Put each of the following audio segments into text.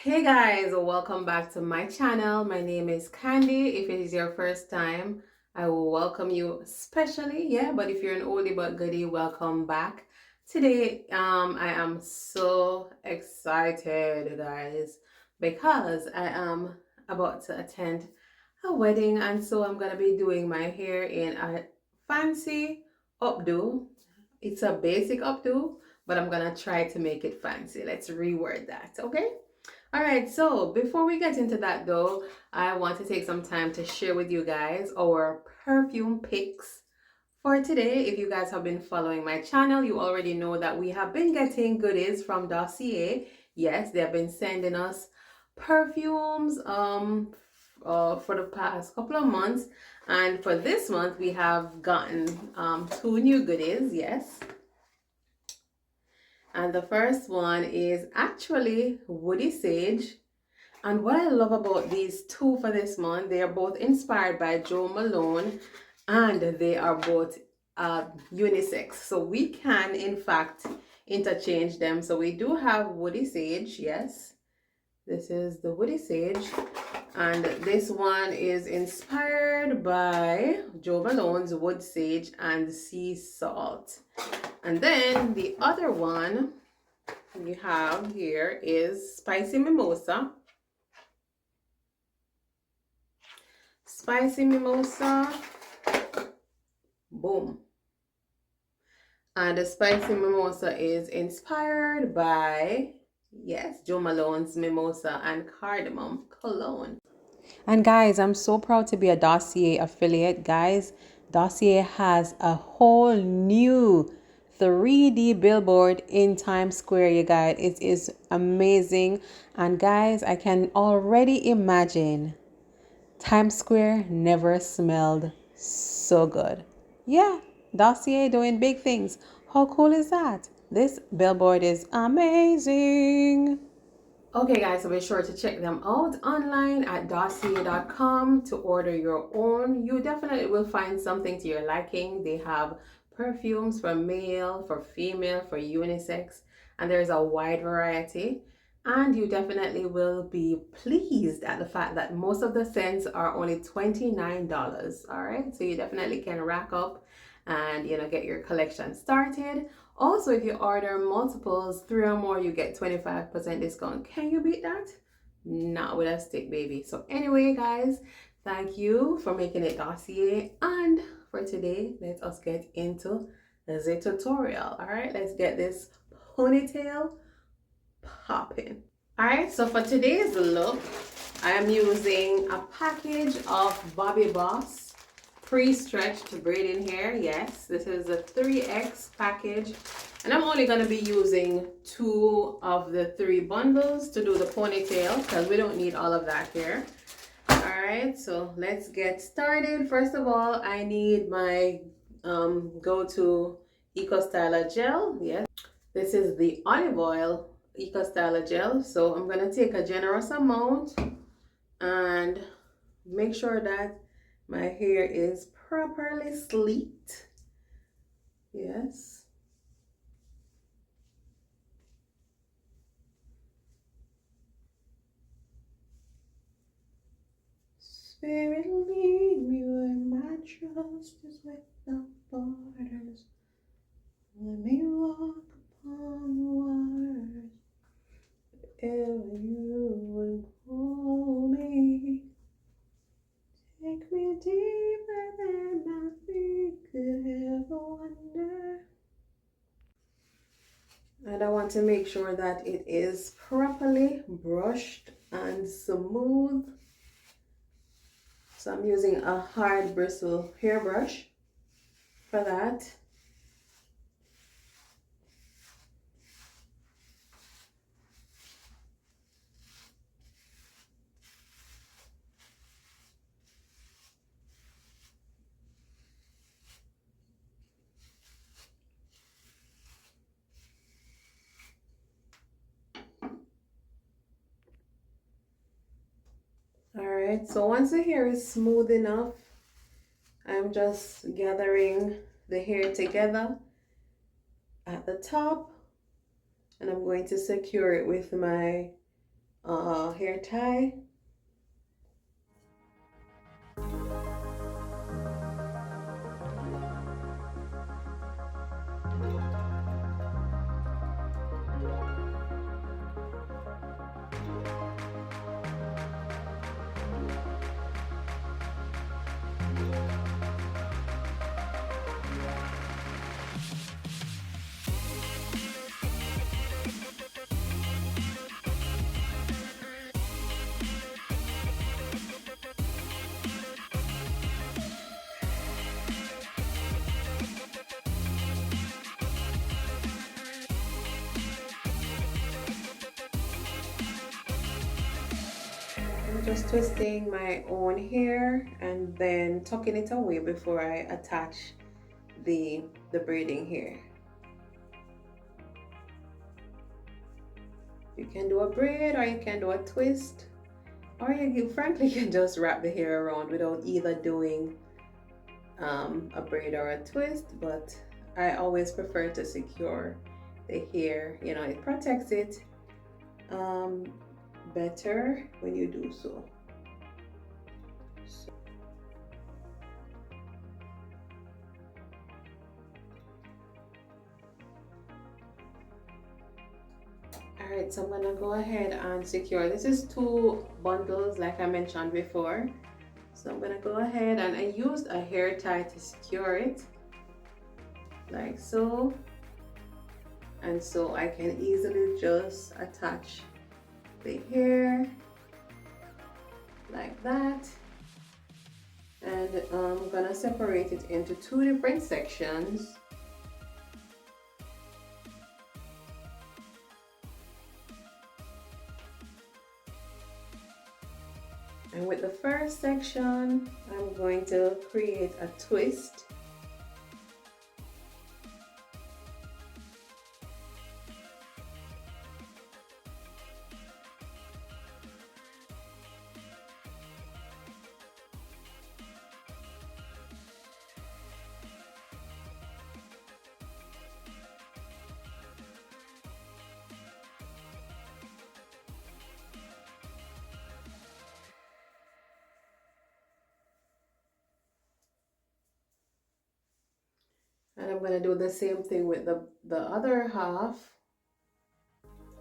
Hey guys, welcome back to my channel. My name is Candy. If it is your first time, I will welcome you especially. Yeah, but if you're an oldie but goodie, welcome back. Today, I am so excited, guys, because I am about to attend a wedding, and so I'm gonna be doing my hair in a fancy updo. It's a basic updo, but I'm gonna try to make it fancy. Let's reword that, okay? All right, so before we get into that though, I want to take some time to share with you guys our perfume picks for today. If you guys have been following my channel, you already know that we have been getting goodies from Dossier. Yes, they have been sending us perfumes for the past couple of months. And for this month, we have gotten two new goodies, yes. And the first one is actually Woody Sage. And what I love about these two for this month, they are both inspired by Joe Malone and they are both unisex. So we can, in fact, interchange them. So we do have Woody Sage, yes. This is the Woody Sage. And this one is inspired by Joe Malone's Wood Sage and Sea Salt. And then the other one we have here is Spicy Mimosa. Spicy Mimosa. Boom. And the Spicy Mimosa is inspired by, yes, Joe Malone's Mimosa and Cardamom Cologne. And guys, I'm so proud to be a Dossier affiliate. Guys, Dossier has a whole new 3D billboard in Times Square, you guys. It is amazing. And guys, I can already imagine Times Square never smelled so good. Yeah, Dossier doing big things. How cool is that? This billboard is amazing. Okay guys, so be sure to check them out online at dossier.com to order your own. You definitely will find something to your liking. They have perfumes for male, for female, for unisex, and there's a wide variety. And you definitely will be pleased at the fact that most of the scents are only $29. All right, so you definitely can rack up and get your collection started. Also, if you order multiples, 3 or more, you get 25% discount. Can you beat that? Not with a stick, baby. So anyway, guys, thank you for making it Dossier. And for today, let us get into the tutorial. All right, let's get this ponytail popping. All right, so for today's look, I am using a package of Bobbi Boss pre-stretched braiding hair. Yes, this is a 3X package, and I'm only going to be using 2 of the 3 bundles to do the ponytail because we don't need all of that here. All right, so let's get started. First of all, I need my go-to Eco Styler gel. Yes, this is the olive oil Eco Styler gel. So I'm going to take a generous amount and make sure that my hair is properly sleeked. Yes. Spirit, lead me where my trust is without borders. Let me walk upon the waters wherever you would call me. Take me deeper than my feet could ever wander. And I want to make sure that it is properly brushed and smooth. So I'm using a hard bristle hairbrush for that. Alright, so once the hair is smooth enough, I'm just gathering the hair together at the top, and I'm going to secure it with my hair tie. I'm just twisting my own hair and then tucking it away before I attach the braiding hair. You can do a braid or you can do a twist, or you frankly can just wrap the hair around without either doing a braid or a twist, but I always prefer to secure the hair. You know, it protects it better when you do so. Alright, so I'm gonna go ahead and secure. This is 2 bundles like I mentioned before. So I'm gonna go ahead and I used a hair tie to secure it, like so. And so I can easily just attach the hair like that. And I'm gonna separate it into 2 different sections. And with the first section, I'm going to create a twist. And I'm going to do the same thing with the other half.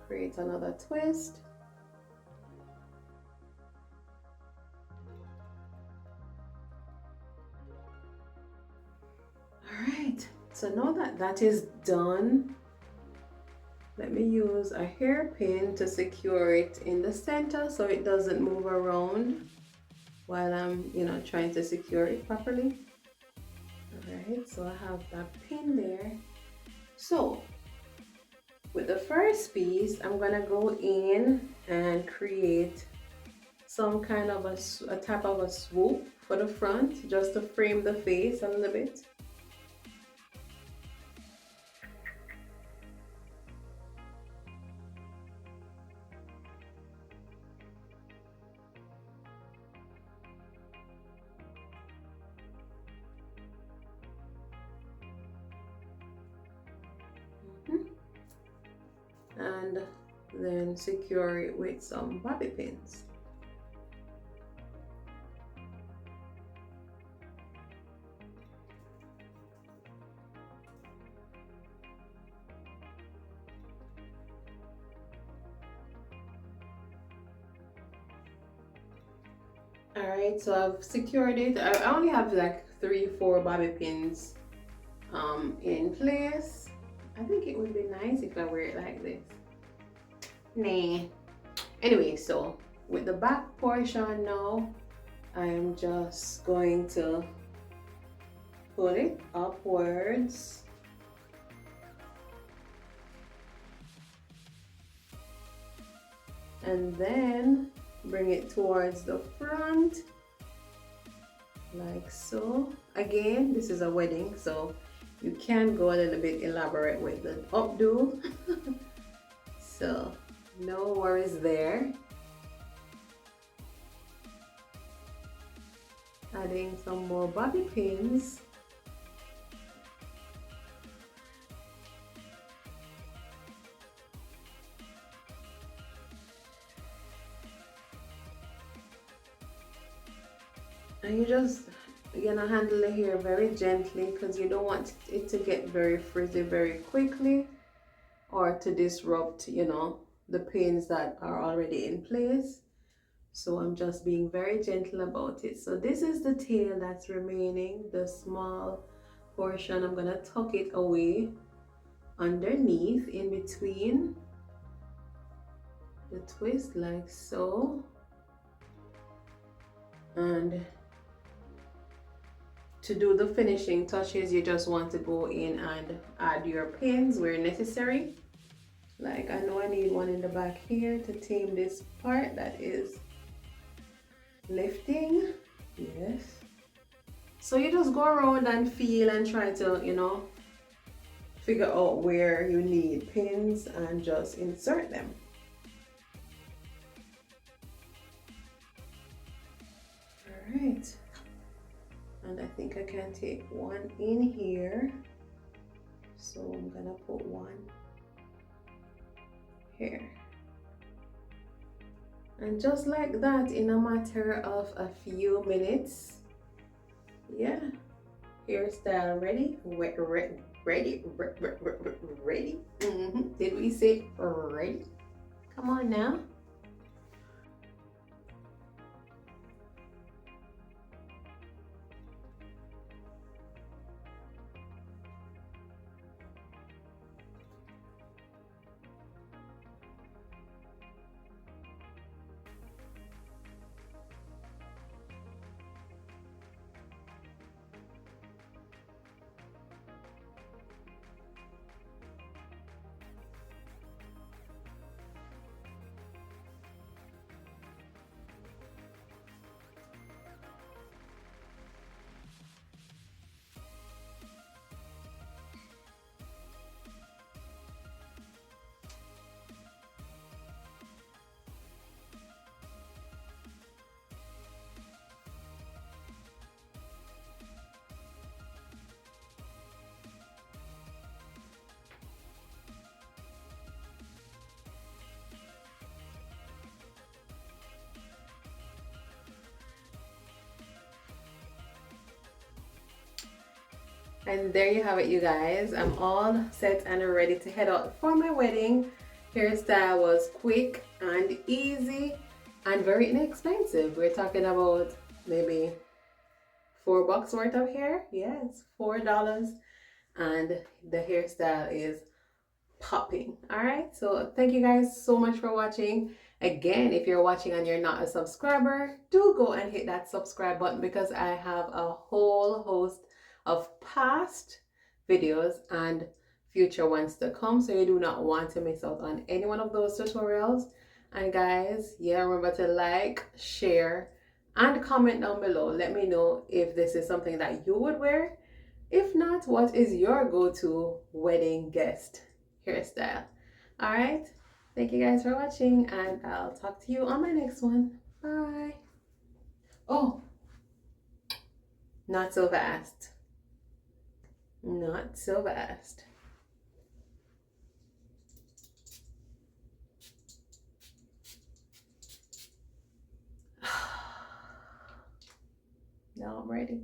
Create another twist. Alright, so now that that is done, let me use a hairpin to secure it in the center so it doesn't move around while I'm, you know, trying to secure it properly. Alright, so I have that pin there. So with the first piece, I'm gonna go in and create some kind of a type of a swoop for the front, just to frame the face a little bit. And then secure it with some bobby pins. Alright, so I've secured it. I only have like 3-4 bobby pins in place. I think it would be nice if I wear it like this. Nah. Anyway, so with the back portion now, I'm just going to put it upwards. And then bring it towards the front, like so. Again, this is a wedding, so you can go a little bit elaborate with the updo. So no worries there. Adding some more bobby pins. And you just, you're gonna handle the hair very gently because you don't want it to get very frizzy very quickly or to disrupt, you know, the pins that are already in place. So I'm just being very gentle about it. So this is the tail that's remaining, the small portion. I'm gonna tuck it away underneath in between the twist like so. And to do the finishing touches, you just want to go in and add your pins where necessary. Like I know I need one in the back here to tame this part that is lifting. Yes. So you just go around and feel and try to, you know, figure out where you need pins and just insert them. All right. And I think I can take one in here. So I'm gonna put one here. And just like that, in a matter of a few minutes, yeah, hairstyle ready. Ready. Did we say ready? Come on now. And there you have it, you guys. I'm all set and ready to head out for my wedding. Hairstyle was quick and easy and very inexpensive. We're talking about maybe $4 worth of hair. Yes, $4. And the hairstyle is popping. All right, so thank you guys so much for watching. Again, if you're watching and you're not a subscriber, do go and hit that subscribe button because I have a whole host of past videos and future ones to come, so you do not want to miss out on any one of those tutorials. And guys, yeah, remember to like, share, and comment down below. Let me know if this is something that you would wear. If not, what is your go-to wedding guest hairstyle? All right, thank you guys for watching, and I'll talk to you on my next one. Bye. Oh, not so fast. Not so fast. Now I'm ready.